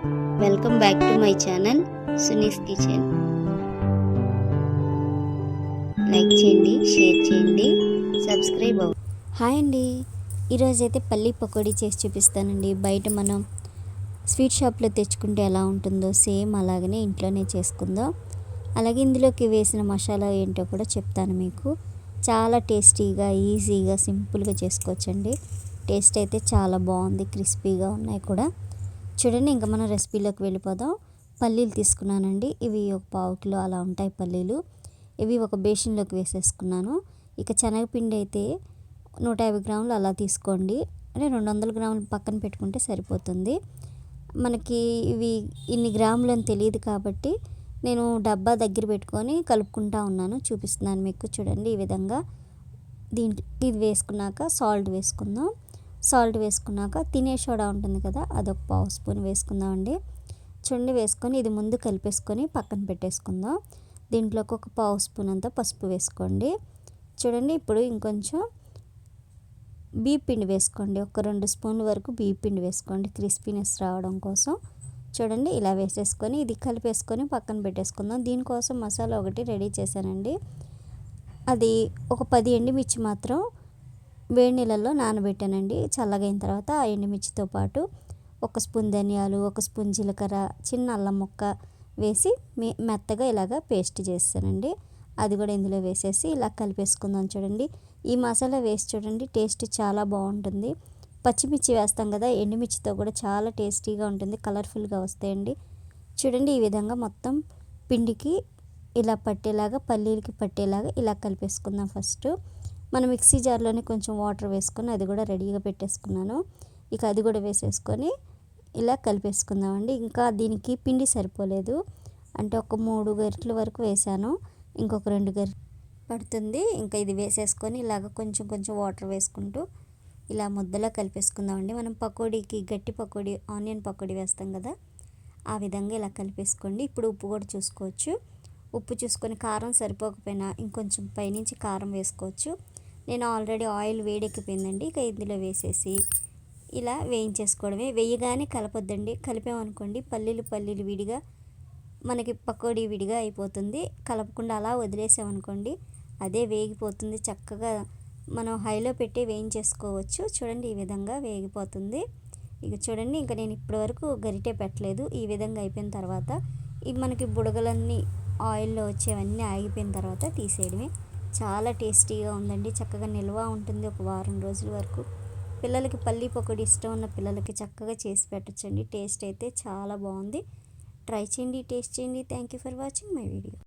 Welcome back to my channel Suni's kitchen. Like చేయండి, share చేయండి, subscribe అవ్వండి. హాయ్ అండి, ఈరోజైతే పల్లీ పకోడీ చేసి చూపిస్తానండి. బయట మనం స్వీట్ షాప్లో తెచ్చుకుంటే ఎలా ఉంటుందో సేమ్ అలాగనే ఇంట్లోనే చేసుకుందాం. అలాగే ఇందులోకి వేసిన మసాలా ఏంటో కూడా చెప్తాను మీకు. చాలా టేస్టీగా, ఈజీగా, సింపుల్గా చేసుకోవచ్చండి. టేస్ట్ అయితే చాలా బాగుంది, క్రిస్పీగా ఉన్నాయి కూడా. చూడండి, ఇంకా మనం రెసిపీలోకి వెళ్ళిపోదాం. పల్లీలు తీసుకున్నానండి, ఇవి ఒక 1/4 కిలో అలా ఉంటాయి పల్లీలు. ఇవి ఒక బేషన్లోకి వేసేసుకున్నాను. ఇక శనగపిండి అయితే 150 గ్రాములు అలా తీసుకోండి, అంటే 200 గ్రాములు పక్కన పెట్టుకుంటే సరిపోతుంది. మనకి ఇవి ఇన్ని గ్రాములు అని తెలియదు కాబట్టి నేను డబ్బా దగ్గర పెట్టుకొని కలుపుకుంటా ఉన్నాను, చూపిస్తున్నాను మీకు. చూడండి, ఈ విధంగా దీంట్లో ఇది వేసుకున్నాక సాల్ట్ వేసుకుందాం. సాల్ట్ వేసుకున్నాక తినే సోడా ఉంటుంది కదా, అదొక 1/2 స్పూన్ వేసుకుందామండి. చూడండి, వేసుకొని ఇది ముందు కలిపేసుకొని పక్కన పెట్టేసుకుందాం. దీంట్లోకి ఒక 1/2 స్పూన్ అంతా పసుపు వేసుకోండి. చూడండి, ఇప్పుడు ఇంకొంచెం బియ్యం పిండి వేసుకోండి. ఒక 2 స్పూన్ల వరకు బియ్యం పిండి వేసుకోండి, క్రిస్పీనెస్ రావడం కోసం. చూడండి, ఇలా వేసేసుకొని ఇది కలిపేసుకొని పక్కన పెట్టేసుకుందాం. దీనికోసం మసాలా ఒకటి రెడీ చేశానండి. అది ఒక 10 ఎండుమిర్చి మాత్రం వేడి నీళ్ళల్లో నానబెట్టానండి. చల్లగైన తర్వాత ఆ ఎండుమిర్చితో పాటు 1 స్పూన్ ధనియాలు, 1 స్పూన్ జీలకర్ర, చిన్న అల్లం ముక్క వేసి మెత్తగా ఇలాగా పేస్ట్ చేస్తానండి. అది కూడా ఇందులో వేసేసి ఇలా కలిపేసుకుందాం. చూడండి, ఈ మసాలా వేసి చూడండి, టేస్ట్ చాలా బాగుంటుంది. పచ్చిమిర్చి వేస్తాం కదా, ఎండుమిర్చితో కూడా చాలా టేస్టీగా ఉంటుంది, కలర్ఫుల్గా వస్తాయండి. చూడండి, ఈ విధంగా మొత్తం పిండికి ఇలా పట్టేలాగా, పల్లీలకి పట్టేలాగా ఇలా కలిపేసుకుందాం. ఫస్ట్ మనం మిక్సీ జార్లోనే కొంచెం వాటర్ వేసుకొని అది కూడా రెడీగా పెట్టేసుకున్నాను. ఇక అది కూడా వేసేసుకొని ఇలా కలిపేసుకుందామండి. ఇంకా దీనికి పిండి సరిపోలేదు, అంటే ఒక 3 గరిటెల వరకు వేసాను, ఇంకొక 2 గరిటెలు పడుతుంది. ఇంకా ఇది వేసేసుకొని ఇలాగ కొంచెం కొంచెం వాటర్ వేసుకుంటూ ఇలా ముద్దలా కలిపేసుకుందామండి. మనం పకోడీకి గట్టి పకోడీ, ఆనియన్ పకోడీ వేస్తాం కదా, ఆ విధంగా ఇలా కలిపేసుకోండి. ఇప్పుడు ఉప్పు కూడా చూసుకోవచ్చు. ఉప్పు చూసుకొని కారం సరిపోకపోయినా ఇంకొంచెం పైనుంచి కారం వేసుకోవచ్చు. నేను ఆల్రెడీ ఆయిల్ వేడెక్కిపోయిందండి. ఇక ఇందులో వేసేసి ఇలా వేయించేసుకోవడమే. వేయగానే కలపొద్దండి, కలిపామనుకోండి పల్లీలు విడిగా మనకి పకోడీ విడిగా అయిపోతుంది. కలపకుండా అలా వదిలేసామనుకోండి అదే వేగిపోతుంది. చక్కగా మనం హైలో పెట్టి వేయించేసుకోవచ్చు. చూడండి, ఈ విధంగా వేగిపోతుంది. ఇక చూడండి, ఇంకా నేను ఇప్పటివరకు గరిటె పెట్టలేదు. ఈ విధంగా అయిపోయిన తర్వాత ఇవి మనకి బుడగలన్నీ ఆయిల్లో వచ్చేవన్నీ ఆగిపోయిన తర్వాత తీసేయడమే. చాలా టేస్టీగా ఉందండి, చక్కగా నిల్వ ఉంటుంది ఒక వారం రోజుల వరకు. పిల్లలకి పల్లీ పకోడీ ఇష్టం ఉన్న పిల్లలకి చక్కగా చేసి పెట్టచ్చండి. టేస్ట్ అయితే చాలా బాగుంది. ట్రై చేయండి, టేస్ట్ చేయండి. Thank you for watching my video.